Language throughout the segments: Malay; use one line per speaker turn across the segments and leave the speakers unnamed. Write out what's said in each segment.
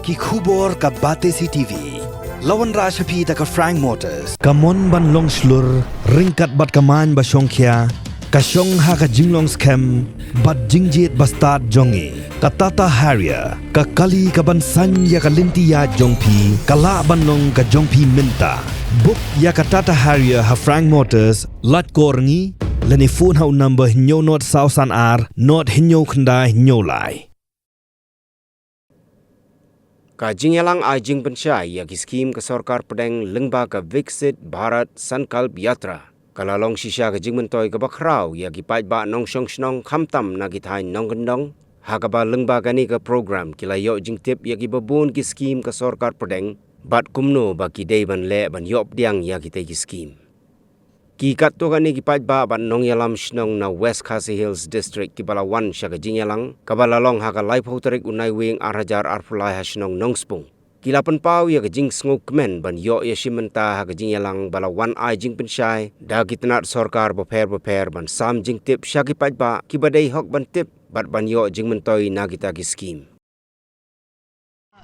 ki khubor ka Batesi TV. Lawan Rashapi ta ka Frank Motors. Kamon ban long slur, ringkat bat kaman ba Shongkhia. Kasyong ha ka jinglong scam, bat jingjit bastard jongi. Ka Tata Harrier, ka kali ka bansan ya ka lintiya jongpi, kala banong ka jongpi minta. Book ya ka Tata Harrier ha Frank Motors, lat korngi, leni phone hau number hinyo not sausan ar, not hinyo khandai hinyo lai.
Ka jingyalang ajing pensyai ya ki skim ka sarkar pedang lengba ka Viksit Bharat Sankalp Yatra. Kalalong sisya ka jingmentoy ka bakraw ya ki ba nong syong snong khamtam na githay nong gendong. Hakaba lengba ka ni ka program kilayo jingtip ya ki babun ki skim ka sarkar pedang bat kumno ba ki day ban le ban yop diang ya ki tay ki skim. Ki katto ka ni ki ba nong yalam snong na West Khasi Hills District ki Balawan siya ka jingyalang kabalalong haka life hotarik unay wing arhajar arpulay ha snong nongspung. Kilapan pau ya kajing sngok kemen ban yo ya simenta ha kajing yalang Balawan ai jing pensyai da kitnat sarkar beper ban sam jing tip syaki ba kibadai hok ban tip bat ban yo jing mentoy na kita ki skim.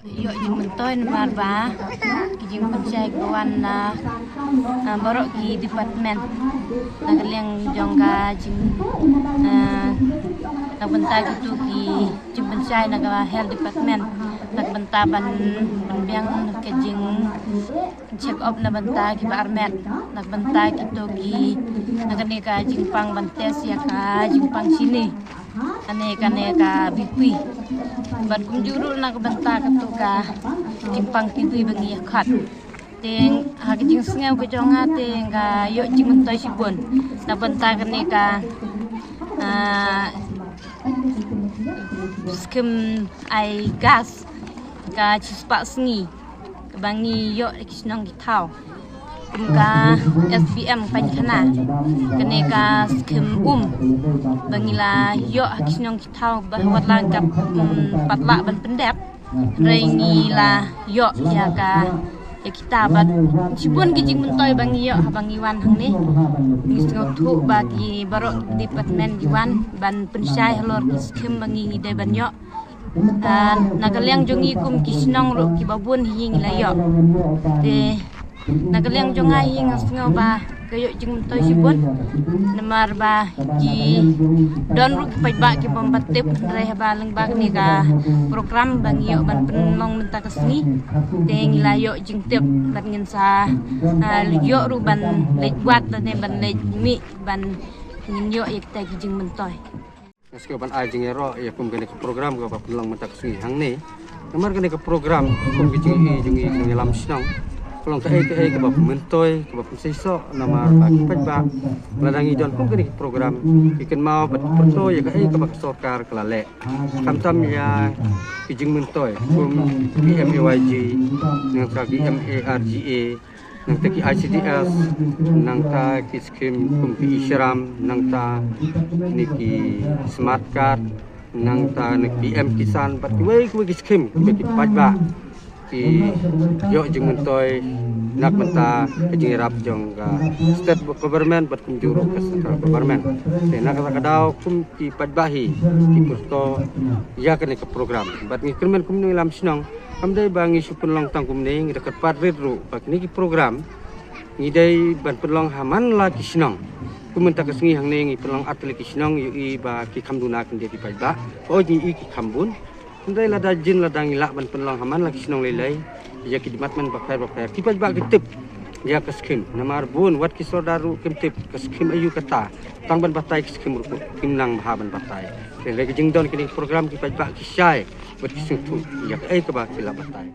Yo jing mentoy nomor ba kijing pensyai kawan na borok ki department na kaliang jongga jing na bentar gitu ki jing pensyai na ka health department nagbanta ban biang kajing check up na banta ki barmet nagbanta kito ki nagani ka jingpang bantes ya ka jingpang sini ane ka bipui bat kumjuru nagbanta kato ka jingpang bipui bangi khat teng ha jing sngau ko jonga teng ka yo jingmentoy sibon nagbanta kane ka skim ai gas ka cispak sengi kebangi yo kisnong kitau ka SPM panjana kene ka skim bangila yo kisnong kitau bahwat langkap patla ban pendep rengi la yo ya ka ya kita bat sibun kijing mentoy bangi yo bangi wan hang ni ngisngo thu bagi barok department jiwan ban pensyai halor skim bangi de ban yo nagaliang jongi kum kisnong ro ki babun hing layo de nagaliang jonga hing sngo ba kayo jing toy sibon namar ba ji don ru pai ba ki pambatip reh ba leng ba ni ka program bangiyo ban penlong menta kesni de ngilayo jing tip ban ngin sa yo ru ban lej buat ne ban lej mi ban ngin yo ik ta ki jing mentoy.
Meski ban ajing ero ya kum kene ke program ko pelang mentak sui hang ni namar kene ke program kum kijing jungi ngelam snong pelong ke bab mentoy ke bab seiso namar bagi pajba ladangi jon kum kene ke program ikan mau bat perto ya ke bab sarkar kelale kamtam ya kijing mentoy kum PMAYG yang kaki MARGA nang ta ki ICDS nang ta ki skim kum ki Isram nang ta ni ki smart card nang ta ni PM Kisan bat ki skim ki pajba ki yo jing mentoy nak menta ki jing rap jong ka state government bat kum juru ke central government te nak kadau kum ki pajbahi ki pusto ya kene ke program bat ngi kermen kum ni lam snong kamdai bangi supun long tangkum ni dekat padrit ru bak ni program ngidai ban pelong haman la kisnong kumentak kesengi hang ni pelong atli kisnong yu ba ki kamduna kan dia ki pajba o ji ki kambun ndai la da jin la dangi la ban pelong haman la kisnong lelai ya ki dimatman bakar ki pajba kitip ya keskim namar bun wat ki sodaru kimtip keskim ayu kata tang ban batai keskim ru kimnang bahaban batai le ki jingdon kini program ki pajba ki syai bat ki sutu ya ke ba ki la batai.